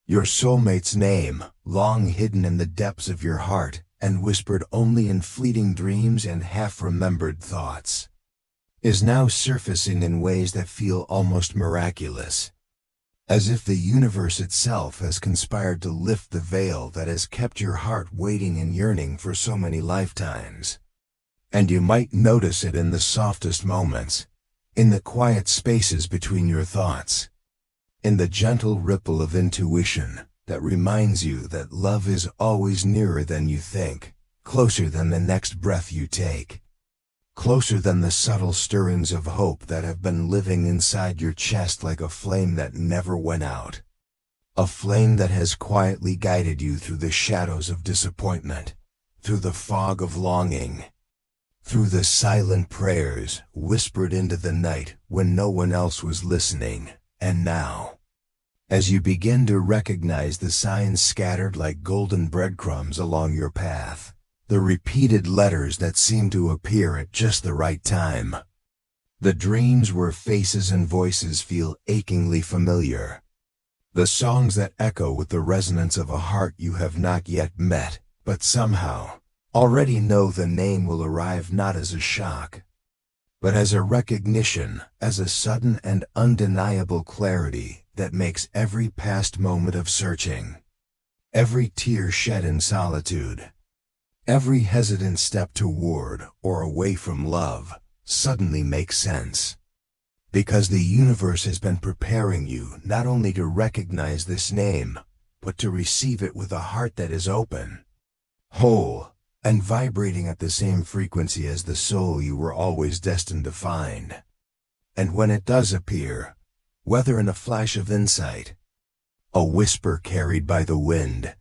Your soulmate's name, long hidden in the depths of your heart, and whispered only in fleeting dreams and half-remembered thoughts, is now surfacing in ways that feel almost miraculous. As if the universe itself has conspired to lift the veil that has kept your heart waiting and yearning for so many lifetimes. And you might notice it in the softest moments, in the quiet spaces between your thoughts, in the gentle ripple of intuition that reminds you that love is always nearer than you think, closer than the next breath you take, closer than the subtle stirrings of hope that have been living inside your chest like a flame that never went out. A flame that has quietly guided you through the shadows of disappointment, through the fog of longing, through the silent prayers whispered into the night when no one else was listening. And now, as you begin to recognize the signs scattered like golden breadcrumbs along your path, the repeated letters that seem to appear at just the right time, the dreams where faces and voices feel achingly familiar, the songs that echo with the resonance of a heart you have not yet met, but somehow already know the name will arrive not as a shock, but as a recognition, as a sudden and undeniable clarity that makes every past moment of searching, every tear shed in solitude, every hesitant step toward or away from love, suddenly make sense. Because the universe has been preparing you not only to recognize this name, but to receive it with a heart that is open, whole, and vibrating at the same frequency as the soul you were always destined to find. And when it does appear, whether in a flash of insight, a whisper carried by the wind,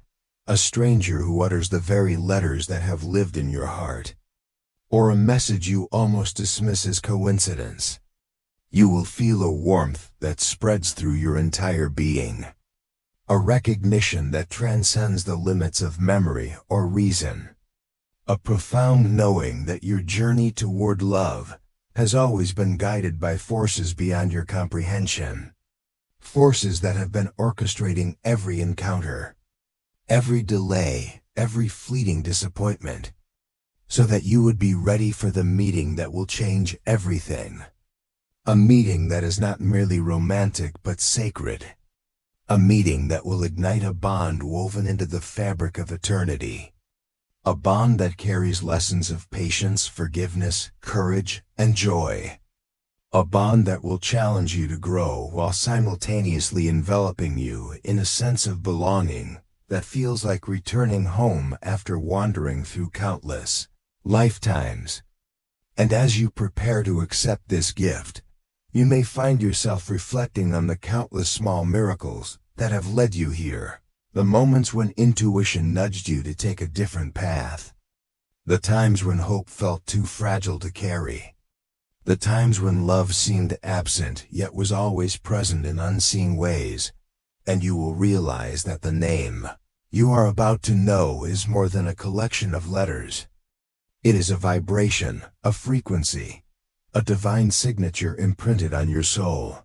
a stranger who utters the very letters that have lived in your heart, or a message you almost dismiss as coincidence, you will feel a warmth that spreads through your entire being, a recognition that transcends the limits of memory or reason, a profound knowing that your journey toward love has always been guided by forces beyond your comprehension, forces that have been orchestrating every encounter, every delay, every fleeting disappointment, so that you would be ready for the meeting that will change everything. A meeting that is not merely romantic but sacred. A meeting that will ignite a bond woven into the fabric of eternity. A bond that carries lessons of patience, forgiveness, courage, and joy. A bond that will challenge you to grow while simultaneously enveloping you in a sense of belonging that feels like returning home after wandering through countless lifetimes. And as you prepare to accept this gift, you may find yourself reflecting on the countless small miracles that have led you here, the moments when intuition nudged you to take a different path, the times when hope felt too fragile to carry, the times when love seemed absent yet was always present in unseen ways, and you will realize that the name you are about to know is more than a collection of letters. It is a vibration, a frequency, a divine signature imprinted on your soul,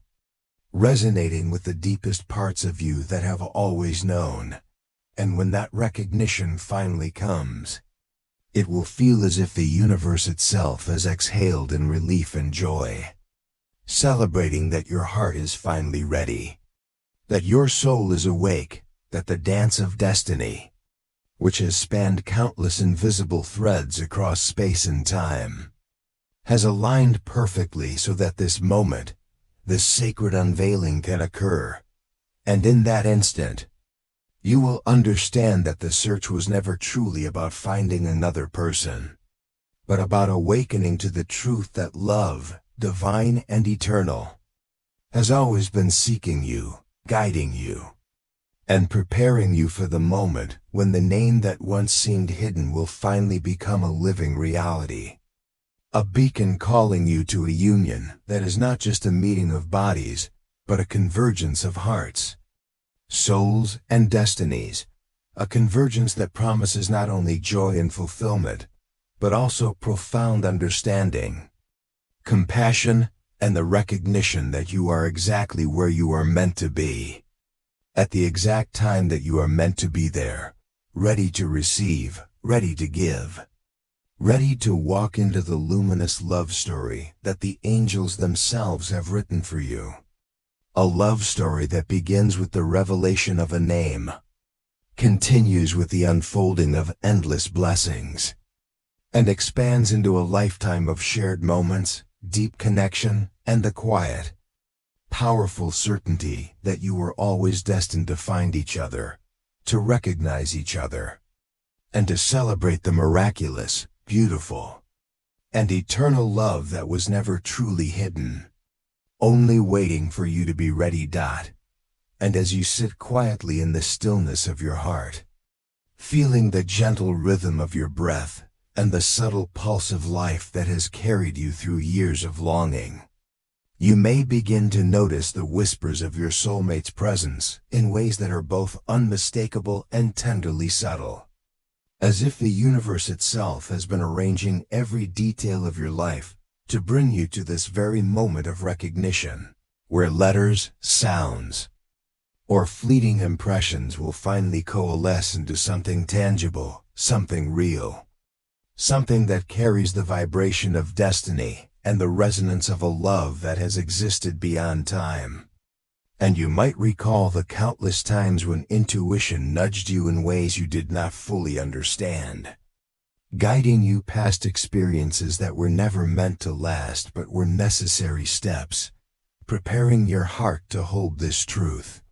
resonating with the deepest parts of you that have always known. And when that recognition finally comes, it will feel as if the universe itself has exhaled in relief and joy, celebrating that your heart is finally ready, that your soul is awake, that the dance of destiny, which has spanned countless invisible threads across space and time, has aligned perfectly so that this moment, this sacred unveiling can occur. And in that instant, you will understand that the search was never truly about finding another person, but about awakening to the truth that love, divine and eternal, has always been seeking you, guiding you, and preparing you for the moment when the name that once seemed hidden will finally become a living reality. A beacon calling you to a union that is not just a meeting of bodies, but a convergence of hearts, souls, and destinies. A convergence that promises not only joy and fulfillment, but also profound understanding, compassion, and the recognition that you are exactly where you are meant to be. at the exact time that you are meant to be there, ready to receive, ready to give, ready to walk into the luminous love story that the angels themselves have written for you. A love story that begins with the revelation of a name, continues with the unfolding of endless blessings, and expands into a lifetime of shared moments, deep connection, and the quiet, powerful certainty that you were always destined to find each other, to recognize each other, and to celebrate the miraculous, beautiful, and eternal love that was never truly hidden, only waiting for you to be ready. And as you sit quietly in the stillness of your heart, feeling the gentle rhythm of your breath and the subtle pulse of life that has carried you through years of longing, you may begin to notice the whispers of your soulmate's presence in ways that are both unmistakable and tenderly subtle. As if the universe itself has been arranging every detail of your life to bring you to this very moment of recognition, where letters, sounds, or fleeting impressions will finally coalesce into something tangible, something real, something that carries the vibration of destiny and the resonance of a love that has existed beyond time. And you might recall the countless times when intuition nudged you in ways you did not fully understand, guiding you past experiences that were never meant to last but were necessary steps, preparing your heart to hold this truth,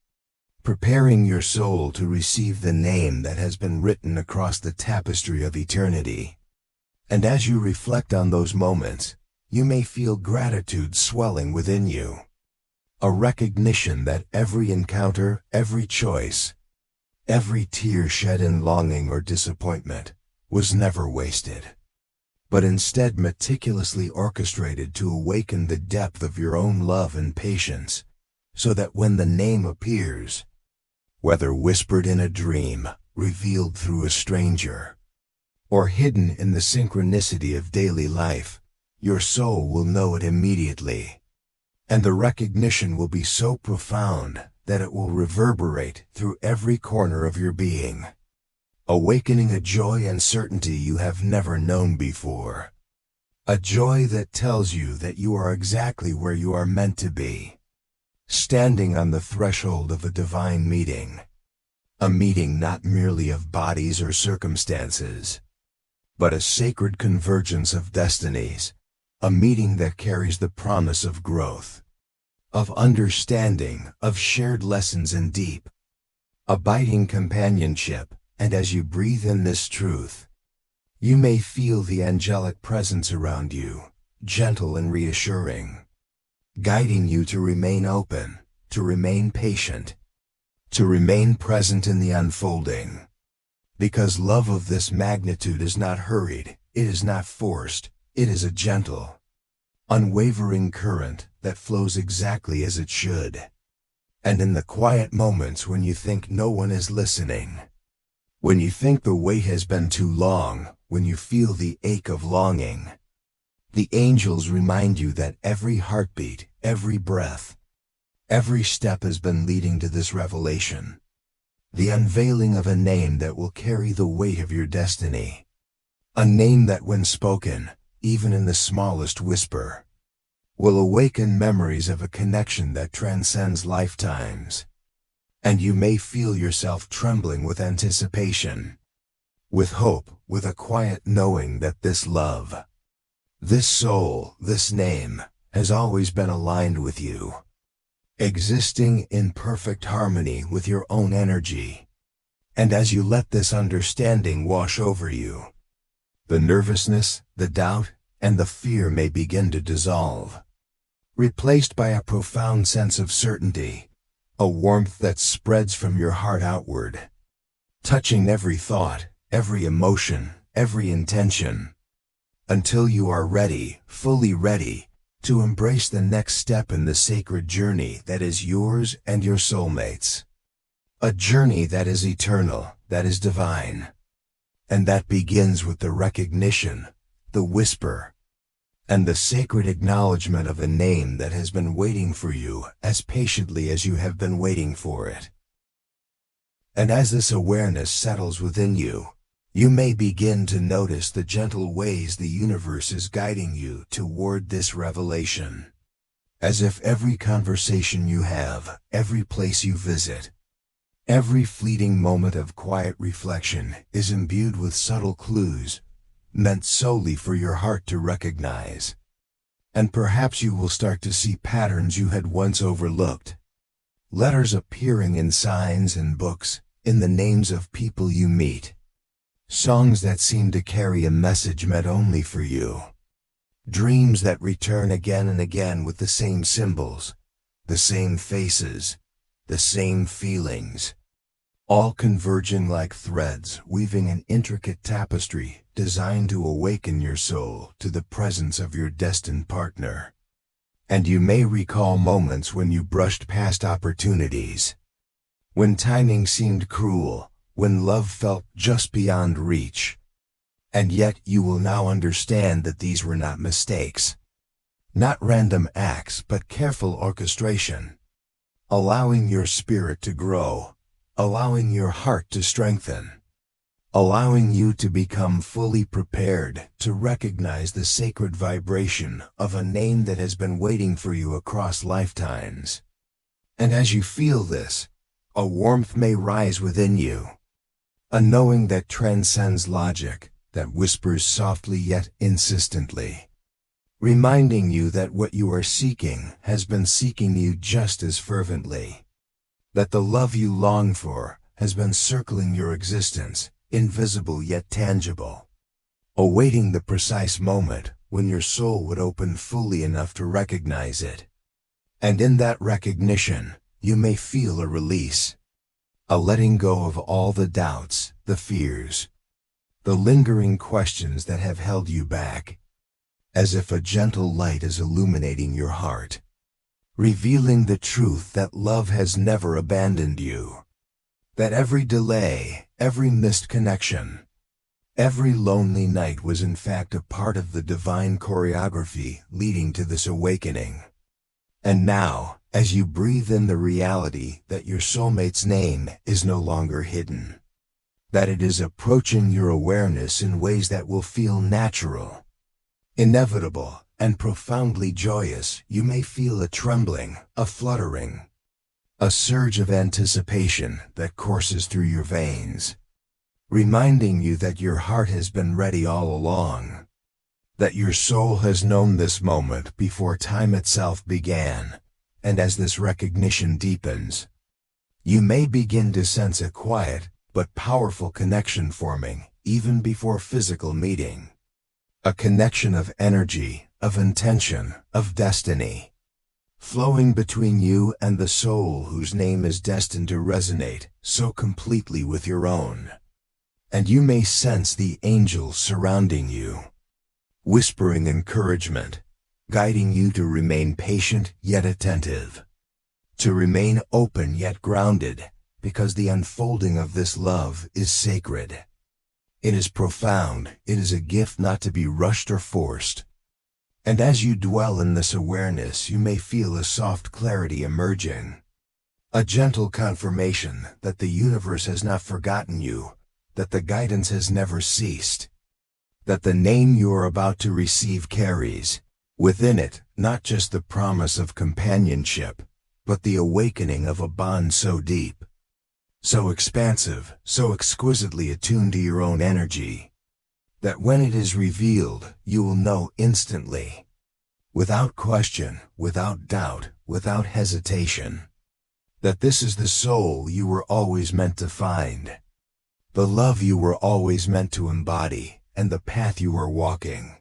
preparing your soul to receive the name that has been written across the tapestry of eternity. And as you reflect on those moments, you may feel gratitude swelling within you, a recognition that every encounter, every choice, every tear shed in longing or disappointment was never wasted, but instead meticulously orchestrated to awaken the depth of your own love and patience, so that when the name appears, whether whispered in a dream, revealed through a stranger, or hidden in the synchronicity of daily life, your soul will know it immediately, and the recognition will be so profound that it will reverberate through every corner of your being, awakening a joy and certainty you have never known before. A joy that tells you that you are exactly where you are meant to be, standing on the threshold of a divine meeting. A meeting not merely of bodies or circumstances, but a sacred convergence of destinies, a meeting that carries the promise of growth, of understanding, of shared lessons and deep, abiding companionship. And as you breathe in this truth, you may feel the angelic presence around you, gentle and reassuring, guiding you to remain open, to remain patient, to remain present in the unfolding. Because love of this magnitude is not hurried, it is not forced, it is a gentle, unwavering current that flows exactly as it should. And in the quiet moments when you think no one is listening, when you think the wait has been too long, when you feel the ache of longing, the angels remind you that every heartbeat, every breath, every step has been leading to this revelation, the unveiling of a name that will carry the weight of your destiny, a name that when spoken, even in the smallest whisper, will awaken memories of a connection that transcends lifetimes. And you may feel yourself trembling with anticipation, with hope, with a quiet knowing that this love, this soul, this name, has always been aligned with you, existing in perfect harmony with your own energy. And as you let this understanding wash over you, the nervousness, the doubt, and the fear may begin to dissolve, replaced by a profound sense of certainty, a warmth that spreads from your heart outward, touching every thought, every emotion, every intention, until you are ready, fully ready, to embrace the next step in the sacred journey that is yours and your soulmates. A journey that is eternal, that is divine, and that begins with the recognition, the whisper, and the sacred acknowledgement of a name that has been waiting for you as patiently as you have been waiting for it. And as this awareness settles within you, you may begin to notice the gentle ways the universe is guiding you toward this revelation. As if every conversation you have, every place you visit, every fleeting moment of quiet reflection is imbued with subtle clues, meant solely for your heart to recognize. And perhaps you will start to see patterns you had once overlooked. Letters appearing in signs and books, in the names of people you meet. Songs that seem to carry a message meant only for you. Dreams that return again and again with the same symbols, the same faces, the same feelings. All converging like threads, weaving an intricate tapestry designed to awaken your soul to the presence of your destined partner. And you may recall moments when you brushed past opportunities, when timing seemed cruel, when love felt just beyond reach. And yet you will now understand that these were not mistakes, not random acts, but careful orchestration, allowing your spirit to grow, allowing your heart to strengthen, allowing you to become fully prepared to recognize the sacred vibration of a name that has been waiting for you across lifetimes. And as you feel this, a warmth may rise within you, a knowing that transcends logic, that whispers softly yet insistently, reminding you that what you are seeking has been seeking you just as fervently, that the love you long for has been circling your existence, invisible yet tangible, awaiting the precise moment when your soul would open fully enough to recognize it. And in that recognition, you may feel a release, a letting go of all the doubts, the fears, the lingering questions that have held you back, as if a gentle light is illuminating your heart, revealing the truth that love has never abandoned you, that every delay, every missed connection, every lonely night was in fact a part of the divine choreography leading to this awakening. And now, as you breathe in the reality that your soulmate's name is no longer hidden, that it is approaching your awareness in ways that will feel natural, inevitable, and profoundly joyous, you may feel a trembling, a fluttering, a surge of anticipation that courses through your veins, reminding you that your heart has been ready all along, that your soul has known this moment before time itself began. And as this recognition deepens, you may begin to sense a quiet but powerful connection forming even before physical meeting. A connection of energy, of intention, of destiny, flowing between you and the soul whose name is destined to resonate so completely with your own. And you may sense the angels surrounding you, whispering encouragement, guiding you to remain patient yet attentive, to remain open yet grounded, because the unfolding of this love is sacred. It is profound, it is a gift not to be rushed or forced. And as you dwell in this awareness, you may feel a soft clarity emerging, a gentle confirmation that the universe has not forgotten you, that the guidance has never ceased, that the name you are about to receive carries within it not just the promise of companionship, but the awakening of a bond so deep, so expansive, so exquisitely attuned to your own energy, that when it is revealed, you will know instantly, without question, without doubt, without hesitation, that this is the soul you were always meant to find, the love you were always meant to embody, and the path you are walking,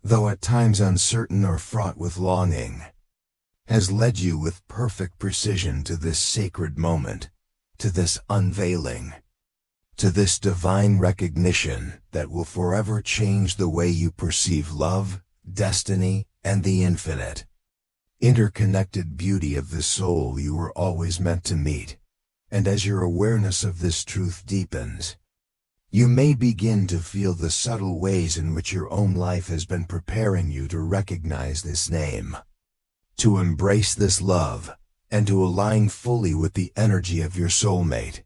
though at times uncertain or fraught with longing, has led you with perfect precision to this sacred moment, to this unveiling, to this divine recognition that will forever change the way you perceive love, destiny, and the infinite, interconnected beauty of the soul you were always meant to meet. And as your awareness of this truth deepens, you may begin to feel the subtle ways in which your own life has been preparing you to recognize this name, to embrace this love, and to align fully with the energy of your soulmate.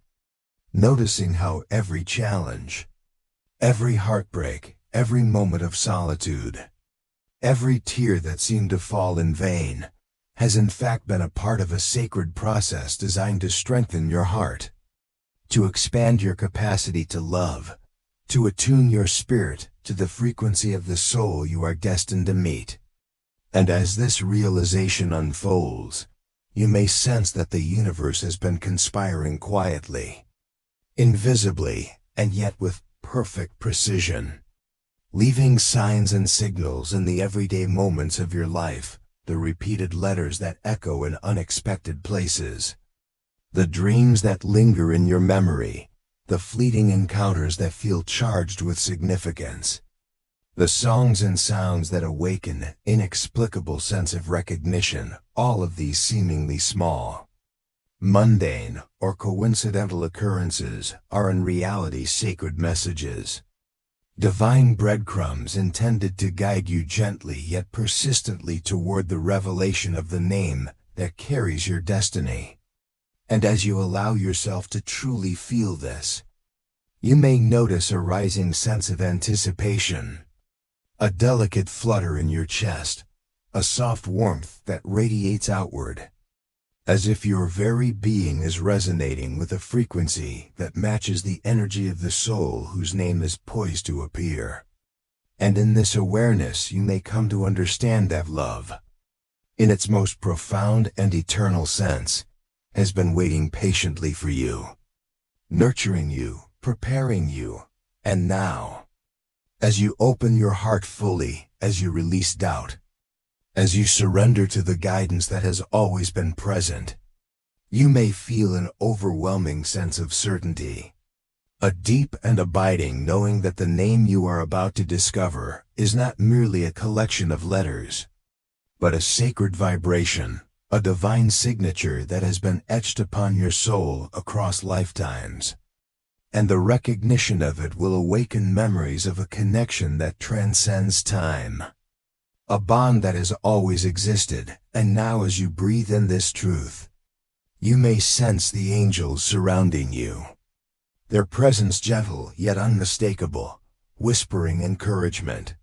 noticing how every challenge, every heartbreak, every moment of solitude, every tear that seemed to fall in vain, has in fact been a part of a sacred process designed to strengthen your heart, to expand your capacity to love, to attune your spirit to the frequency of the soul you are destined to meet. And as this realization unfolds, you may sense that the universe has been conspiring quietly, invisibly, and yet with perfect precision, leaving signs and signals in the everyday moments of your life, the repeated letters that echo in unexpected places, the dreams that linger in your memory, the fleeting encounters that feel charged with significance, the songs and sounds that awaken an inexplicable sense of recognition, all of these seemingly small, mundane, or coincidental occurrences are in reality sacred messages, divine breadcrumbs intended to guide you gently yet persistently toward the revelation of the name that carries your destiny. And as you allow yourself to truly feel this, you may notice a rising sense of anticipation, a delicate flutter in your chest, a soft warmth that radiates outward, as if your very being is resonating with a frequency that matches the energy of the soul whose name is poised to appear. And in this awareness you may come to understand that love, in its most profound and eternal sense, has been waiting patiently for you, nurturing you, preparing you, and now, as you open your heart fully, as you release doubt, as you surrender to the guidance that has always been present, you may feel an overwhelming sense of certainty, a deep and abiding knowing that the name you are about to discover is not merely a collection of letters, but a sacred vibration, a divine signature that has been etched upon your soul across lifetimes. And the recognition of it will awaken memories of a connection that transcends time. A bond that has always existed, and now as you breathe in this truth, you may sense the angels surrounding you. Their presence gentle yet unmistakable, whispering encouragement,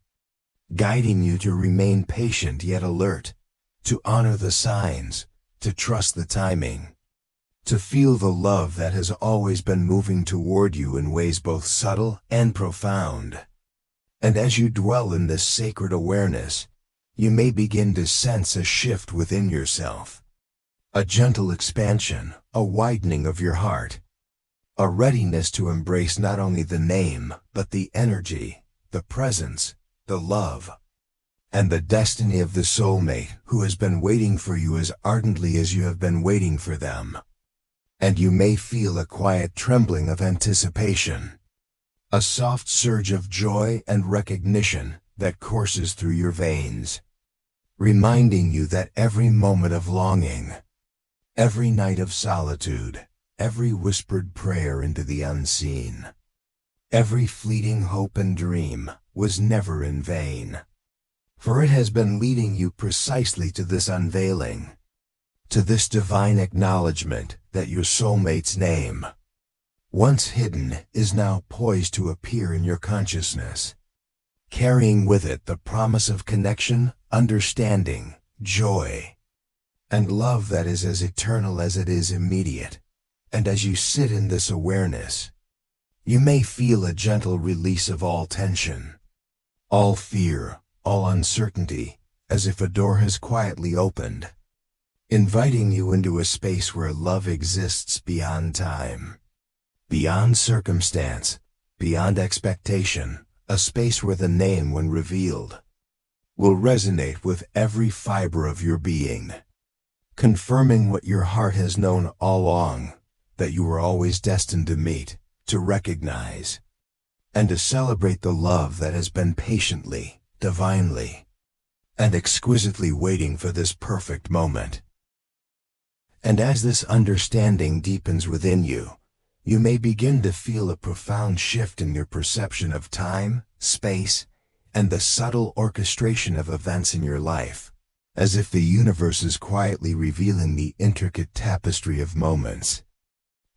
guiding you to remain patient yet alert, to honor the signs, to trust the timing, to feel the love that has always been moving toward you in ways both subtle and profound. And as you dwell in this sacred awareness, you may begin to sense a shift within yourself, a gentle expansion, a widening of your heart, a readiness to embrace not only the name, but the energy, the presence, the love, and the destiny of the soulmate who has been waiting for you as ardently as you have been waiting for them. And you may feel a quiet trembling of anticipation, a soft surge of joy and recognition that courses through your veins, reminding you that every moment of longing, every night of solitude, every whispered prayer into the unseen, every fleeting hope and dream was never in vain. For it has been leading you precisely to this unveiling, to this divine acknowledgement that your soulmate's name, once hidden, is now poised to appear in your consciousness, carrying with it the promise of connection, understanding, joy, and love that is as eternal as it is immediate. And as you sit in this awareness, you may feel a gentle release of all tension, all fear, all uncertainty, as if a door has quietly opened, inviting you into a space where love exists beyond time, beyond circumstance, beyond expectation, a space where the name, when revealed, will resonate with every fiber of your being, confirming what your heart has known all along, that you were always destined to meet, to recognize, and to celebrate the love that has been patiently, divinely, and exquisitely waiting for this perfect moment. And as this understanding deepens within you, you may begin to feel a profound shift in your perception of time, space, and the subtle orchestration of events in your life, as if the universe is quietly revealing the intricate tapestry of moments,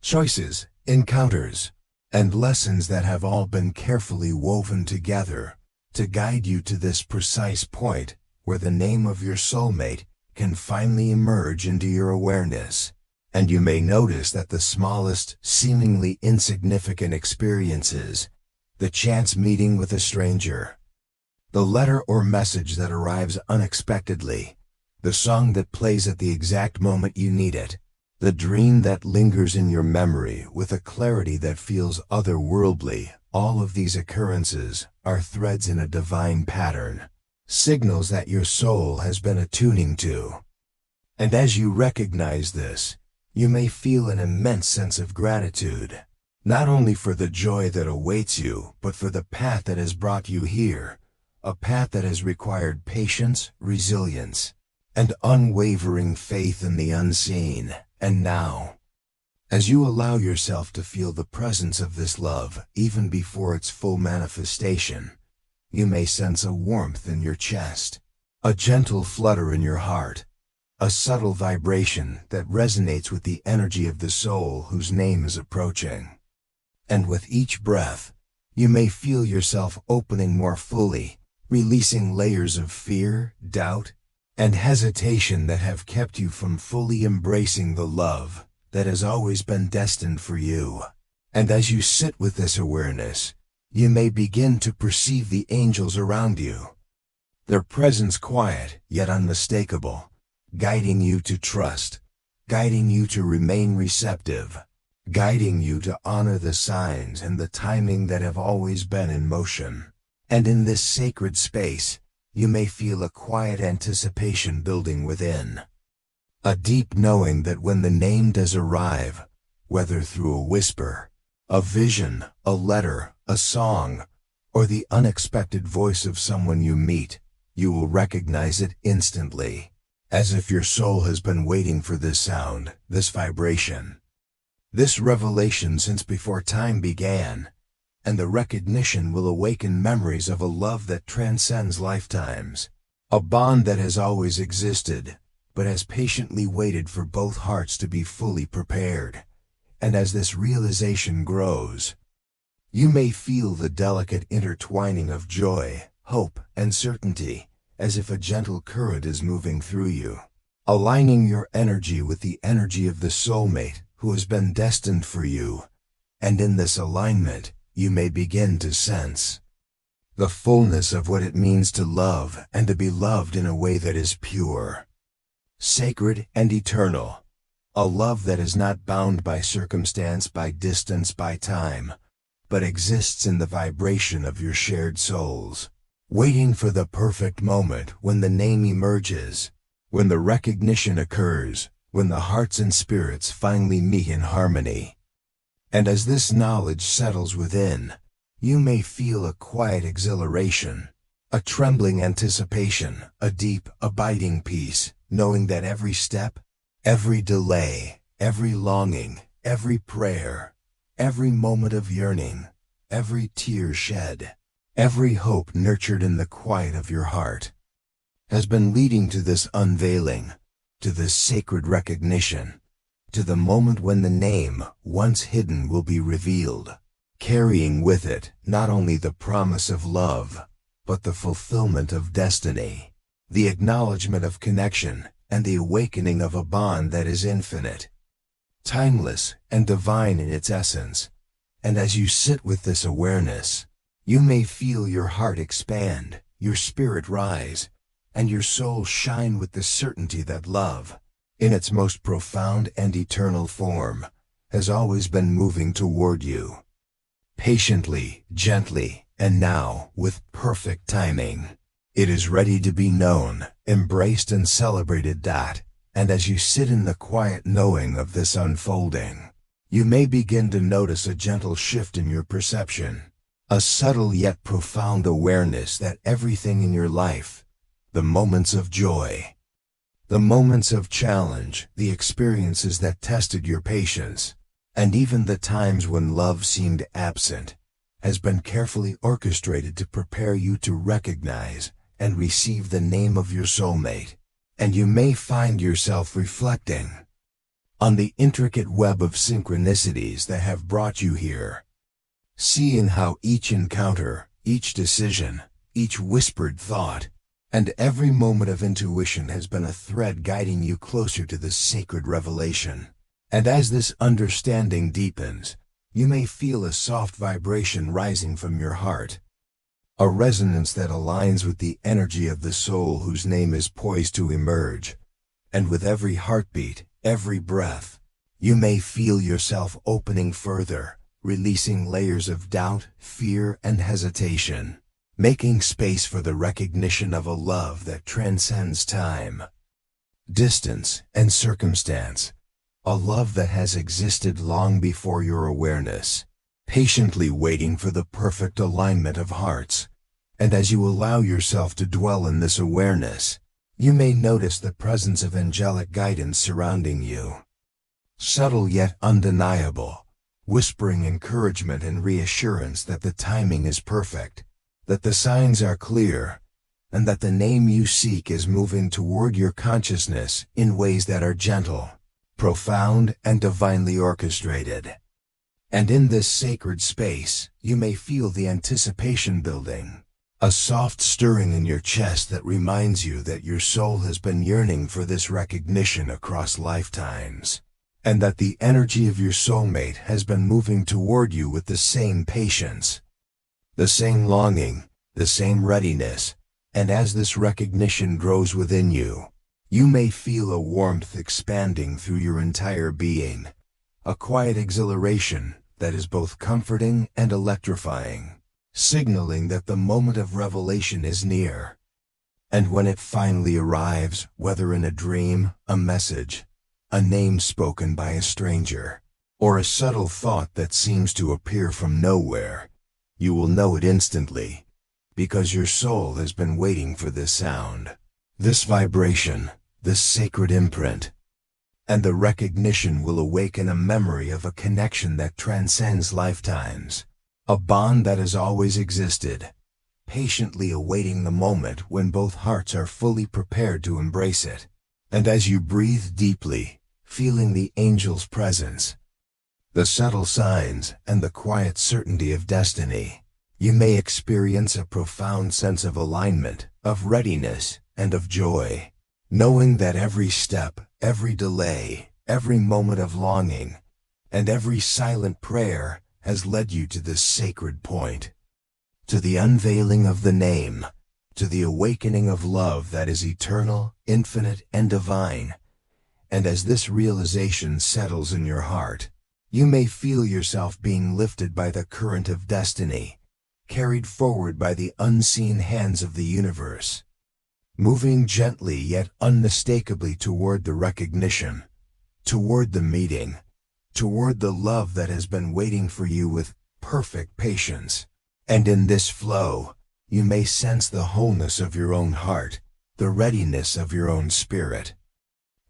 choices, encounters, and lessons that have all been carefully woven together to guide you to this precise point where the name of your soulmate can finally emerge into your awareness. And you may notice that the smallest, seemingly insignificant experiences, the chance meeting with a stranger, the letter or message that arrives unexpectedly, the song that plays at the exact moment you need it, the dream that lingers in your memory with a clarity that feels otherworldly, all of these occurrences are threads in a divine pattern, signals that your soul has been attuning to. And as you recognize this, you may feel an immense sense of gratitude, not only for the joy that awaits you, but for the path that has brought you here, a path that has required patience, resilience, and unwavering faith in the unseen. And now, as you allow yourself to feel the presence of this love even before its full manifestation, you may sense a warmth in your chest, a gentle flutter in your heart, a subtle vibration that resonates with the energy of the soul whose name is approaching. And with each breath, you may feel yourself opening more fully, releasing layers of fear, doubt, and hesitation that have kept you from fully embracing the love that has always been destined for you. And as you sit with this awareness, you may begin to perceive the angels around you, their presence quiet yet unmistakable, guiding you to trust, guiding you to remain receptive, guiding you to honor the signs and the timing that have always been in motion. And in this sacred space, you may feel a quiet anticipation building within, a deep knowing that when the name does arrive, whether through a whisper, a vision, a letter, a song, or the unexpected voice of someone you meet, you will recognize it instantly, as if your soul has been waiting for this sound, this vibration, this revelation since before time began, and the recognition will awaken memories of a love that transcends lifetimes, a bond that has always existed, but has patiently waited for both hearts to be fully prepared. And as this realization grows, you may feel the delicate intertwining of joy, hope, and certainty, as if a gentle current is moving through you, aligning your energy with the energy of the soulmate who has been destined for you. And in this alignment, you may begin to sense the fullness of what it means to love and to be loved in a way that is pure, sacred, and eternal. A love that is not bound by circumstance, by distance, by time, but exists in the vibration of your shared souls, waiting for the perfect moment when the name emerges, when the recognition occurs, when the hearts and spirits finally meet in harmony. And as this knowledge settles within, you may feel a quiet exhilaration, a trembling anticipation, a deep, abiding peace, knowing that every step, every delay, every longing, every prayer, every moment of yearning, every tear shed, every hope nurtured in the quiet of your heart, has been leading to this unveiling, to this sacred recognition, to the moment when the name, once hidden, will be revealed, carrying with it not only the promise of love, but the fulfillment of destiny, the acknowledgement of connection, and the awakening of a bond that is infinite, timeless, and divine in its essence. And as you sit with this awareness, you may feel your heart expand, your spirit rise, and your soul shine with the certainty that love, in its most profound and eternal form, has always been moving toward you, patiently, gently, and now, with perfect timing. It is ready to be known, embraced, and celebrated. And as you sit in the quiet knowing of this unfolding, you may begin to notice a gentle shift in your perception, a subtle yet profound awareness that everything in your life, the moments of joy, the moments of challenge, the experiences that tested your patience, and even the times when love seemed absent, has been carefully orchestrated to prepare you to recognize and receive the name of your soulmate. And you may find yourself reflecting on the intricate web of synchronicities that have brought you here. Seeing how each encounter, each decision, each whispered thought, and every moment of intuition has been a thread guiding you closer to this sacred revelation. And as this understanding deepens, you may feel a soft vibration rising from your heart. A resonance that aligns with the energy of the soul whose name is poised to emerge. And with every heartbeat, every breath, you may feel yourself opening further, releasing layers of doubt, fear, and hesitation, making space for the recognition of a love that transcends time, distance, and circumstance. A love that has existed long before your awareness, patiently waiting for the perfect alignment of hearts. And as you allow yourself to dwell in this awareness, you may notice the presence of angelic guidance surrounding you. Subtle yet undeniable, whispering encouragement and reassurance that the timing is perfect, that the signs are clear, and that the name you seek is moving toward your consciousness in ways that are gentle, profound, and divinely orchestrated. And in this sacred space, you may feel the anticipation building, a soft stirring in your chest that reminds you that your soul has been yearning for this recognition across lifetimes, and that the energy of your soulmate has been moving toward you with the same patience, the same longing, the same readiness. And as this recognition grows within you, you may feel a warmth expanding through your entire being, a quiet exhilaration that is both comforting and electrifying, signaling that the moment of revelation is near. And when it finally arrives, whether in a dream, a message, a name spoken by a stranger, or a subtle thought that seems to appear from nowhere, you will know it instantly, because your soul has been waiting for this sound, this vibration, this sacred imprint. And the recognition will awaken a memory of a connection that transcends lifetimes, a bond that has always existed, patiently awaiting the moment when both hearts are fully prepared to embrace it. And as you breathe deeply, feeling the angel's presence, the subtle signs, and the quiet certainty of destiny, you may experience a profound sense of alignment, of readiness, and of joy, knowing that every step, every delay, every moment of longing, and every silent prayer has led you to this sacred point, to the unveiling of the name, to the awakening of love that is eternal, infinite, and divine. And as this realization settles in your heart, you may feel yourself being lifted by the current of destiny, carried forward by the unseen hands of the universe, moving gently yet unmistakably toward the recognition, toward the meeting, toward the love that has been waiting for you with perfect patience. And in this flow, you may sense the wholeness of your own heart, the readiness of your own spirit,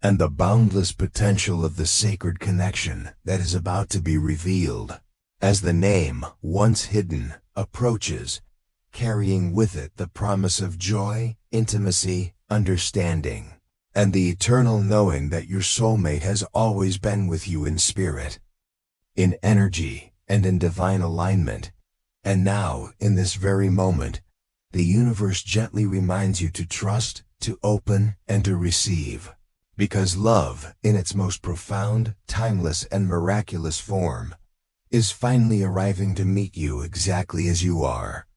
and the boundless potential of the sacred connection that is about to be revealed, as the name, once hidden, approaches, carrying with it the promise of joy, intimacy, understanding, and the eternal knowing that your soulmate has always been with you in spirit, in energy, and in divine alignment. And now, in this very moment, the universe gently reminds you to trust, to open, and to receive. Because love, in its most profound, timeless, and miraculous form, is finally arriving to meet you exactly as you are,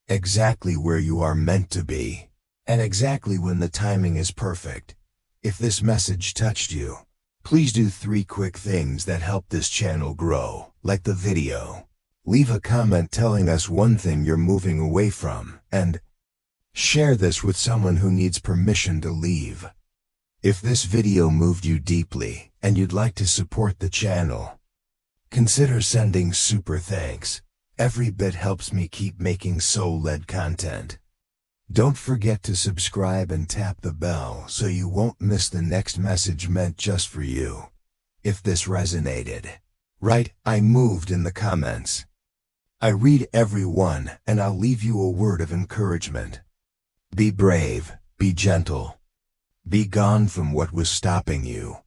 exactly where you are meant to be, and exactly when the timing is perfect. If this message touched you, please do 3 quick things that help this channel grow. Like the video, leave a comment telling us one thing you're moving away from, and share this with someone who needs permission to leave. If this video moved you deeply, and you'd like to support the channel, consider sending super thanks. Every bit helps me keep making soul-led content. Don't forget to subscribe and tap the bell so you won't miss the next message meant just for you. If this resonated, write "I moved" in the comments. I read every one, and I'll leave you a word of encouragement. Be brave, be gentle. Be gone from what was stopping you.